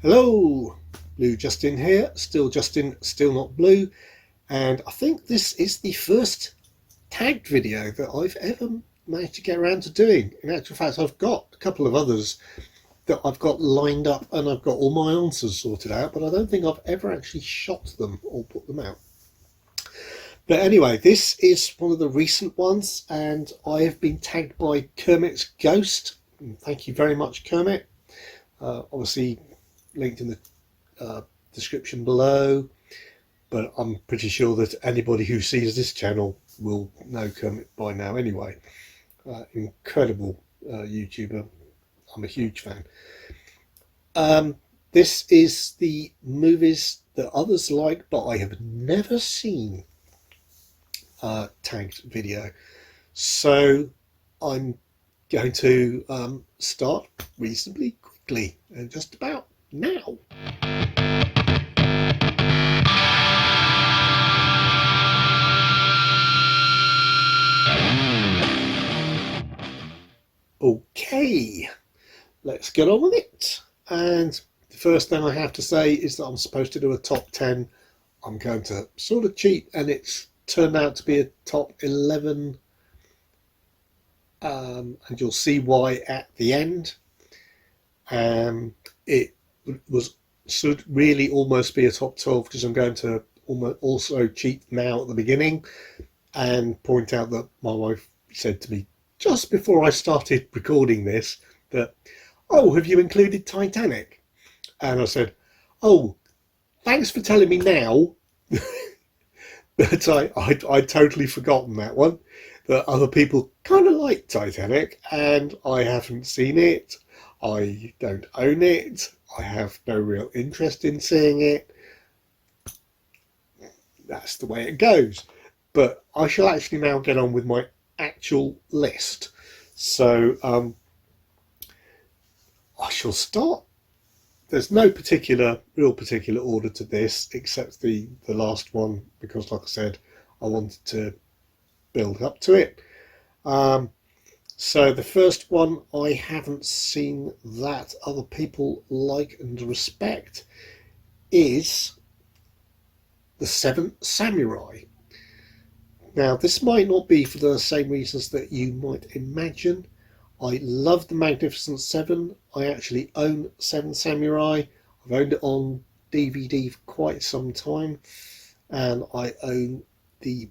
Hello, Blue Justin here, still Justin, still not blue, and I think this is the first tagged video that I've ever managed to get around to doing. In actual fact, I've got a couple of others that I've got lined up and I've got all my answers sorted out, but I don't think I've ever actually shot them or put them out. But anyway, this is one of the recent ones, and I have been tagged by Kermit's Ghost. Thank you very much, Kermit. Obviously linked in the description below, but I'm pretty sure that anybody who sees this channel will know Kermit by now anyway. Incredible YouTuber. I'm a huge fan. This is the movies that others like, but I have never seen tagged video. So I'm going to start reasonably quickly and just about now. Okay, let's get on with it. And the first thing I have to say is that I'm supposed to do a top 10. I'm going to sort of cheat, and it's turned out to be a top 11. And you'll see why at the end. It should really almost be a top 12 because I'm going to also cheat now at the beginning and point out that my wife said to me just before I started recording this that, oh, have you included Titanic? And I said, oh, thanks for telling me now. But I'd totally forgotten that one, that other people kind of like Titanic and I haven't seen it. I don't own it. I have no real interest in seeing it. That's the way it goes. But I shall actually now get on with my actual list. So I shall start. There's no real particular order to this except the last one, because like I said, I wanted to build up to it. So the first one I haven't seen that other people like and respect is The Seventh Samurai. Now, this might not be for the same reasons that you might imagine. I love The Magnificent Seven. I actually own Seven Samurai. I've owned it on DVD for quite some time, and I own the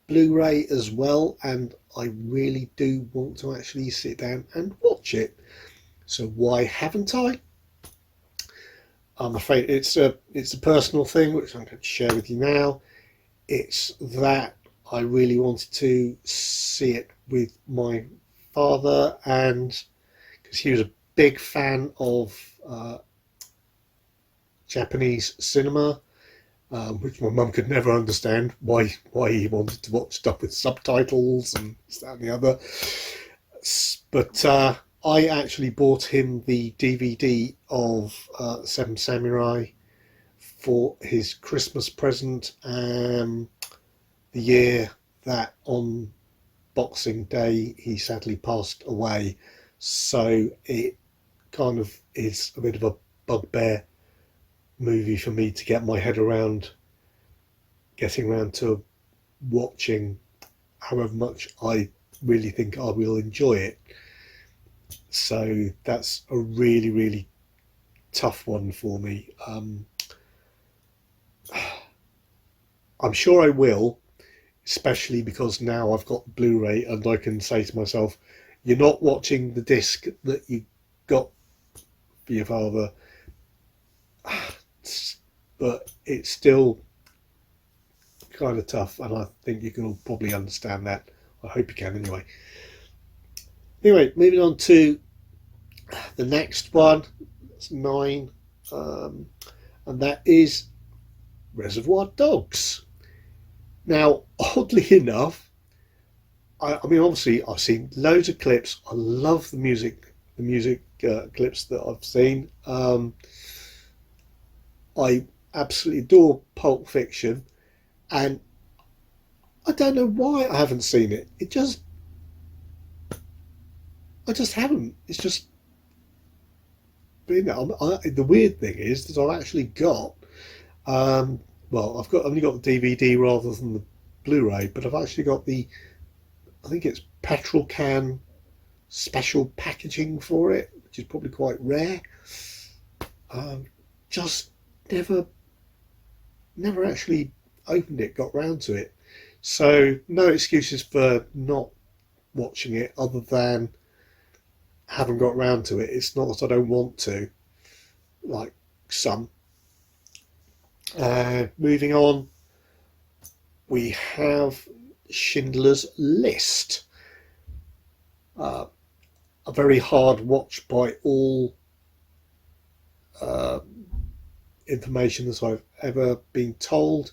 Blu-ray as well, and I really do want to actually sit down and watch it. So why haven't I? I'm afraid it's a personal thing which I'm going to share with you now. It's that I really wanted to see it with my father, and because he was a big fan of Japanese cinema, which my mum could never understand why he wanted to watch stuff with subtitles and this, that and the other. But I actually bought him the DVD of Seven Samurai for his Christmas present, the year that on Boxing Day he sadly passed away. So it kind of is a bit of a bugbear movie for me to get my head around, getting around to watching, however much I really think I will enjoy it. So that's a really tough one for me. I'm sure I will, especially because now I've got Blu-ray and I can say to myself, you're not watching the disc that you got for your father. But it's still kind of tough, and I think you can all probably understand that. I hope you can anyway. Anyway, moving on to the next one. It's 9, and that is Reservoir Dogs. Now, oddly enough, I mean, obviously I've seen loads of clips. I love the music clips that I've seen. I absolutely adore Pulp Fiction, and I don't know why I haven't seen it. I just haven't. It's just been there. The weird thing is that I've actually got, well, only got the DVD rather than the Blu-ray, but I've actually got I think it's petrol can special packaging for it, which is probably quite rare. Just never actually opened it, got round to it. So no excuses for not watching it other than haven't got round to it. It's not that I don't want to, like some. Moving on, we have Schindler's List. A very hard watch by all information that I've ever been told.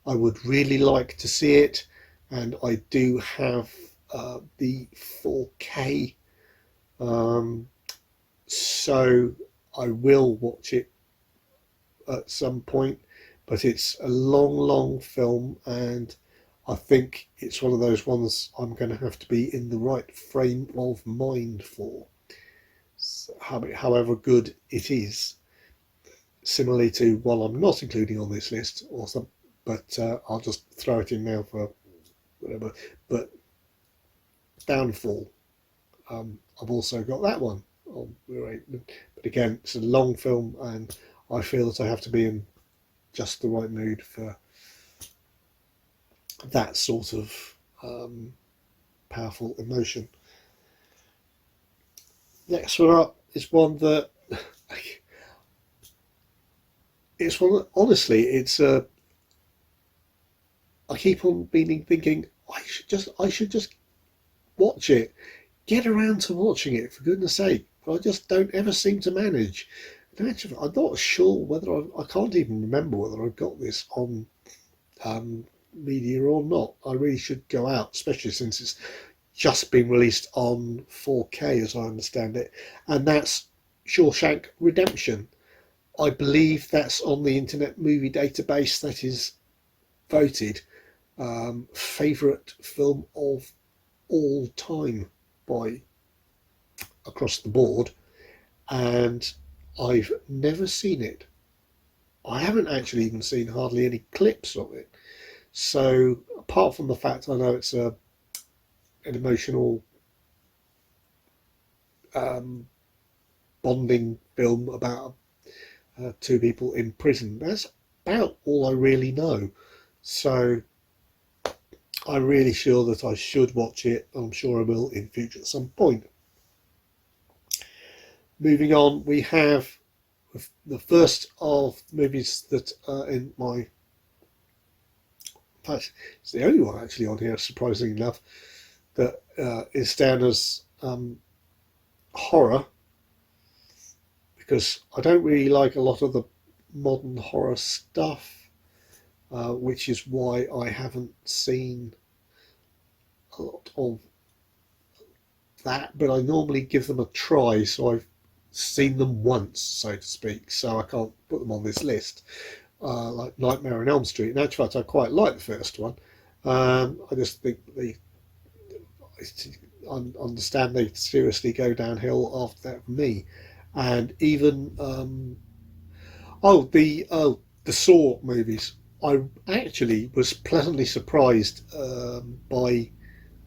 I would really like to see it, and I do have the 4K, so I will watch it at some point, but it's a long film, and I think it's one of those ones I'm going to have to be in the right frame of mind for, however good it is. Similarly to one I'm not including on this list, or some, but I'll just throw it in now for whatever. But Downfall, I've also got that one on Blu-ray. But again, it's a long film, and I feel that I have to be in just the right mood for that sort of powerful emotion. Next one up is one that it's one that, honestly, it's I keep on thinking I should just watch it, get around to watching it, for goodness sake. But I just don't ever seem to manage. And actually, I'm not sure whether I can't even remember whether I got this on media or not. I really should go out, especially since it's just been released on 4K, as I understand it, and that's Shawshank Redemption. I believe that's on the Internet Movie Database that is voted favourite film of all time by across the board, and I've never seen it. I haven't actually even seen hardly any clips of it. So apart from the fact I know it's an emotional bonding film about two people in prison, that's about all I really know. So I'm really sure that I should watch it. I'm sure I will in future at some point. Moving on, we have the first of movies that are in my, in fact, it's the only one actually on here, surprisingly enough, that is down as horror, because I don't really like a lot of the modern horror stuff, which is why I haven't seen a lot of that, but I normally give them a try, so I've seen them once, so to speak, so I can't put them on this list. Like Nightmare on Elm Street. In actual fact, I quite like the first one. I just think I understand they seriously go downhill after that for me. And even the Saw movies. I actually was pleasantly surprised by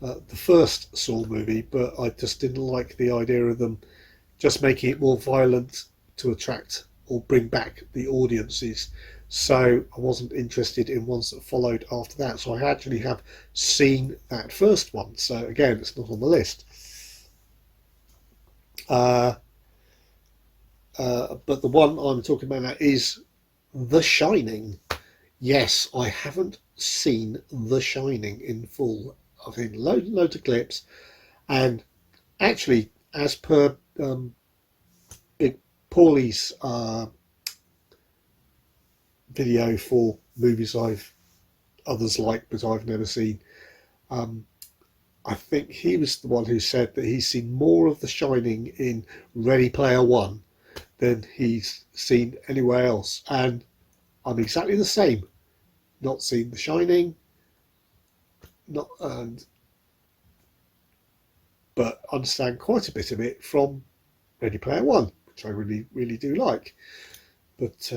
the first Saw movie, but I just didn't like the idea of them just making it more violent to attract or bring back the audiences. So I wasn't interested in ones that followed after that. So I actually have seen that first one. So again, it's not on the list. But the one I'm talking about now is The Shining. Yes, I haven't seen The Shining in full. I've seen loads of clips, and actually, as per Big Paulie's video for movies others like but I've never seen, I think he was the one who said that he's seen more of The Shining in Ready Player One than he's seen anywhere else, and I'm exactly the same. Not seen The Shining, but understand quite a bit of it from Ready Player One, which I really, really do like. But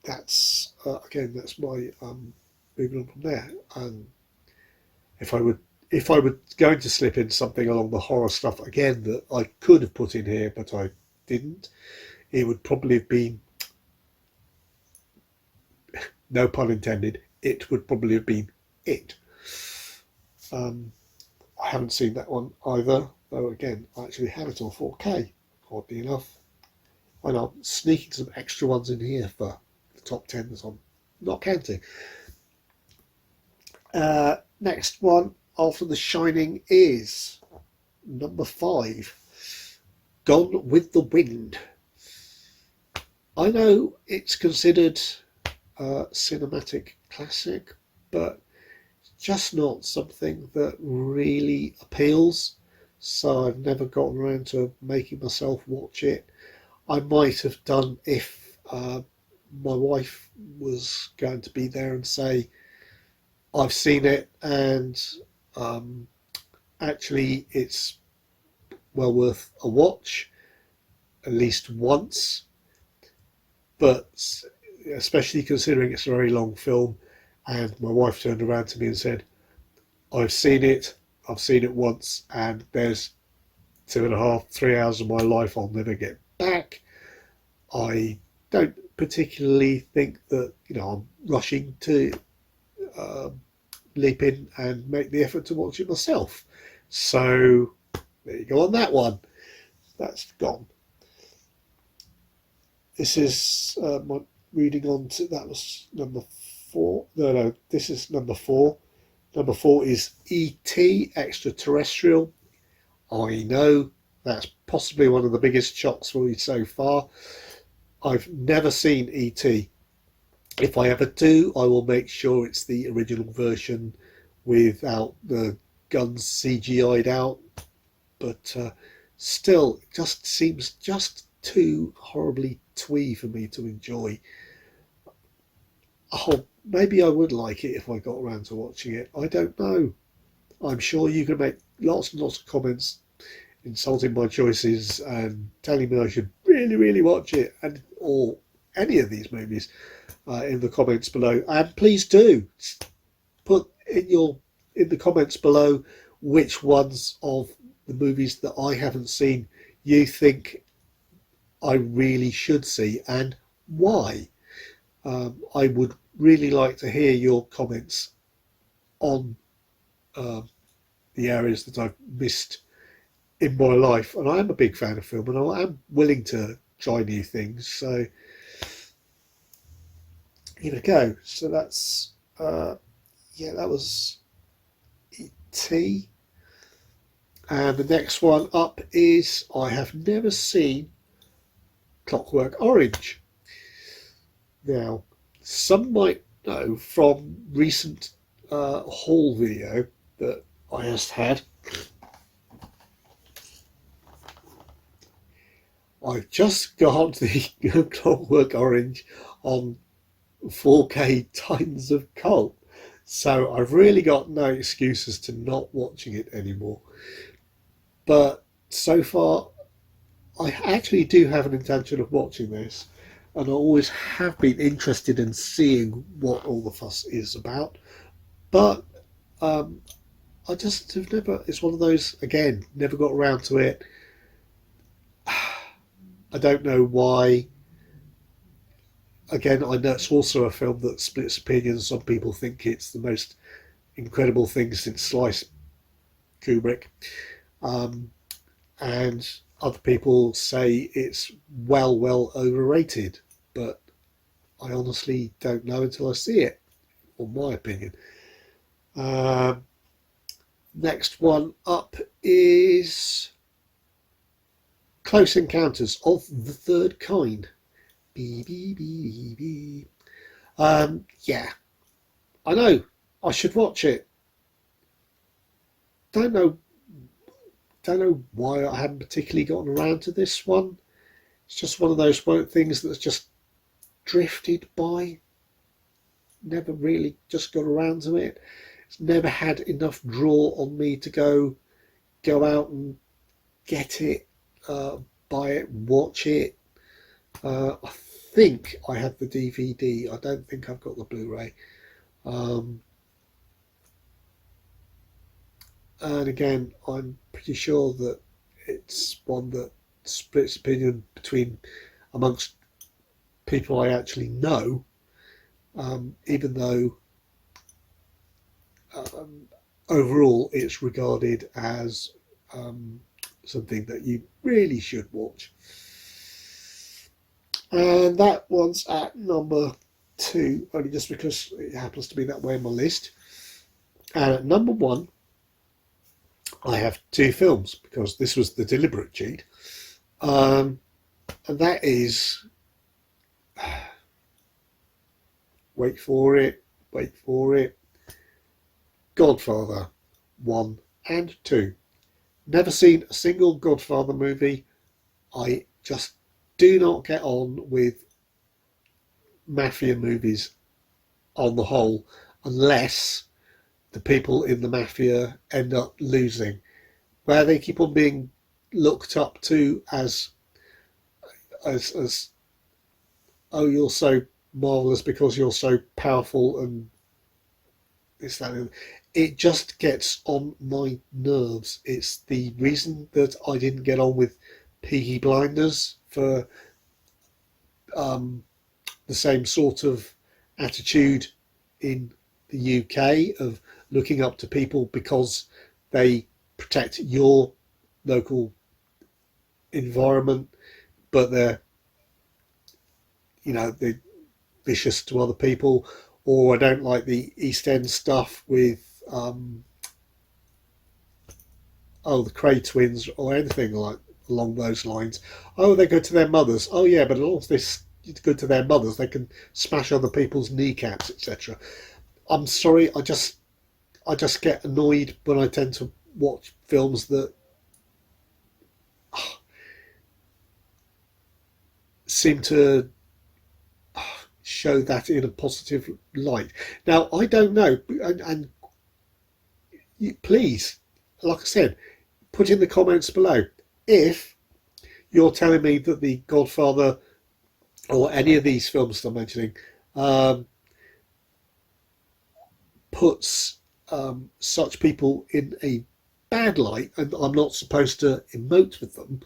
that's again, that's my moving on from there. If I would, if I were going to slip in something along the horror stuff again that I could have put in here, but I didn't, it would probably have been, no pun intended, it would probably have been It. I haven't seen that one either, though again, I actually have it on 4K, oddly enough. And I'm sneaking some extra ones in here for the top 10 that I'm not counting. Next one after The Shining is number 5, Gone with the Wind. I know it's considered a cinematic classic, but just not something that really appeals, so I've never gotten around to making myself watch it. I might have done if my wife was going to be there and say, I've seen it and actually it's well worth a watch at least once, but especially considering it's a very long film. And my wife turned around to me and said, I've seen it once, and there's 2.5, 3 hours of my life I'll never get back. I don't particularly think that, I'm rushing to leap in and make the effort to watch it myself. So there you go on that one. That's gone. This is my reading on to, that was number 4. No, this is number 4. Number 4 is E.T. Extraterrestrial. I know that's possibly one of the biggest shocks for me so far. I've never seen E.T. If I ever do, I will make sure it's the original version without the guns CGI'd out. But still, it just seems just too horribly twee for me to enjoy. Oh, maybe I would like it if I got around to watching it. I don't know. I'm sure you can make lots and lots of comments insulting my choices and telling me I should really, really watch it, and or any of these movies in the comments below. And please do put in the comments below which ones of the movies that I haven't seen you think I really should see and why. I would really like to hear your comments on the areas that I've missed in my life. And I am a big fan of film, and I am willing to try new things. So here we go. So that's that was E.T. And the next one up is, I have never seen Clockwork Orange. Now, some might know from recent haul video that I just had, I've just got the Clockwork Orange on 4K Titans of Cult. So I've really got no excuses to not watching it anymore. But so far, I actually do have an intention of watching this, and I always have been interested in seeing what all the fuss is about. But I just have never, it's one of those, again, never got around to it. I don't know why. Again, I know it's also a film that splits opinions. Some people think it's the most incredible thing since Slice Kubrick. And other people say it's well overrated. But I honestly don't know until I see it, in my opinion. Next one up is Close Encounters of the Third Kind. Yeah, I know I should watch it. Don't know why I haven't particularly gotten around to this one. It's just one of those things that's just drifted by. Never really just got around to it. It's never had enough draw on me to go out and get it, buy it, watch it. I think I have the DVD. I don't think I've got the Blu-ray. And again, I'm pretty sure that it's one that splits opinion between amongst people I actually know, even though overall it's regarded as something that you really should watch. And that one's at number 2, only just because it happens to be that way on my list. And at number 1, I have 2 films, because this was the deliberate cheat. And that is, wait for it, Godfather 1 and 2. Never seen a single Godfather movie. I just do not get on with mafia movies on the whole, unless the people in the mafia end up losing, where they keep on being looked up to as oh, you're so marvelous because you're so powerful and this, that, and it just gets on my nerves. It's the reason that I didn't get on with Peaky Blinders for the same sort of attitude in the UK of looking up to people because they protect your local environment, but they're vicious to other people. Or I don't like the East End stuff with the Cray twins or anything like along those lines. Oh, they're good to their mothers. Oh yeah, but all this good to their mothers, they can smash other people's kneecaps, etc. I'm sorry, I just get annoyed when I tend to watch films that seem to show that in a positive light. Now, I don't know, and please, like I said, put in the comments below if you're telling me that The Godfather or any of these films that I'm mentioning puts such people in a bad light and I'm not supposed to emote with them,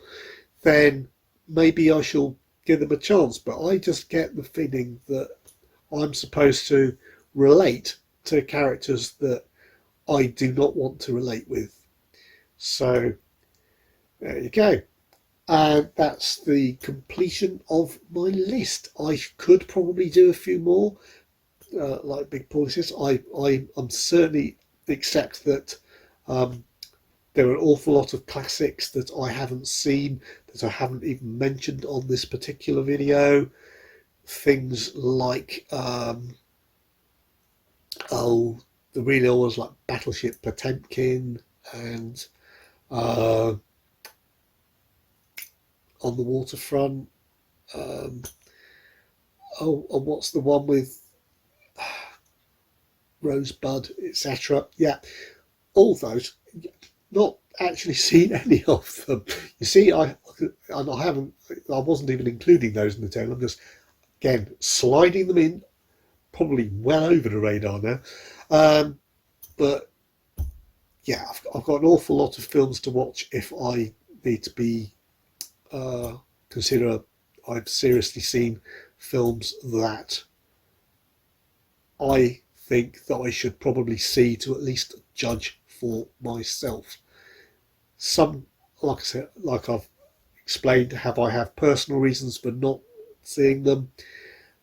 then maybe I shall give them a chance. But I just get the feeling that I'm supposed to relate to characters that I do not want to relate with. So there you go. And that's the completion of my list. I could probably do a few more, like Big Paul says. I'm certainly accept that there are an awful lot of classics that I haven't seen, that I haven't even mentioned on this particular video. Things like the really old ones like Battleship Potemkin and On the Waterfront. And what's the one with Rosebud, etc. Yeah, all those. Not actually seen any of them. You see, I wasn't even including those in the table. I'm just, again, sliding them in, probably well over the radar now. But yeah, I've got an awful lot of films to watch if I need to be consider I've seriously seen films that I think that I should probably see to at least judge for myself. Some, like I said, like I've explained, I have personal reasons for not seeing them.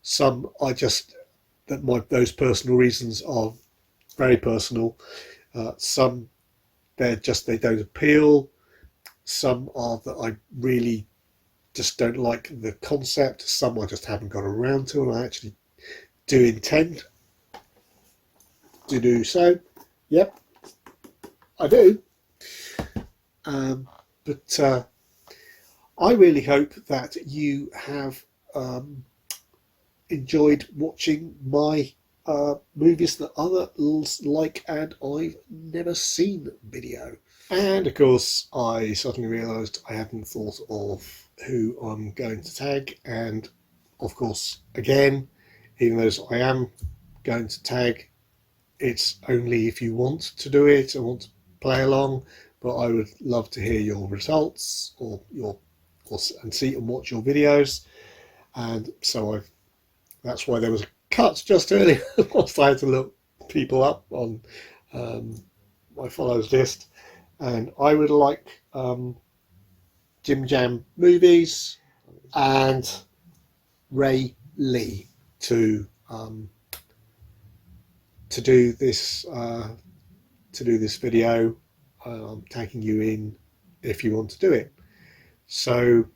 Some those personal reasons are very personal. Some they don't appeal. Some are that I really just don't like the concept. Some I just haven't got around to, and I actually do intend to do so. Yep, I do. But I really hope that you have enjoyed watching my movies that others like and I've never seen video. And of course, I suddenly realised I hadn't thought of who I'm going to tag. And of course, again, even though I am going to tag, it's only if you want to do it and want to play along. But I would love to hear your results and see and watch your videos. And so that's why there was a cut just earlier whilst I had to look people up on my follows list. And I would like Jim Jam Movies and Ray Lee to do this video. I'm tagging you in if you want to do it. So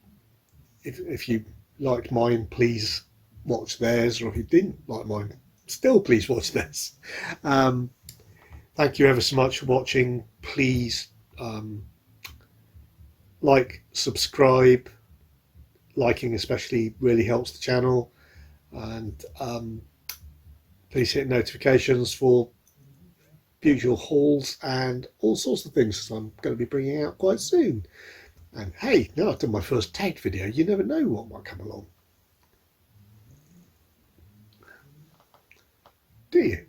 if you liked mine, please watch theirs, or if you didn't like mine, still please watch theirs. Thank you ever so much for watching. Please like, subscribe. Liking especially really helps the channel, and please hit notifications for future hauls and all sorts of things I'm going to be bringing out quite soon. And hey, now I've done my first tagged video, you never know what might come along, do you?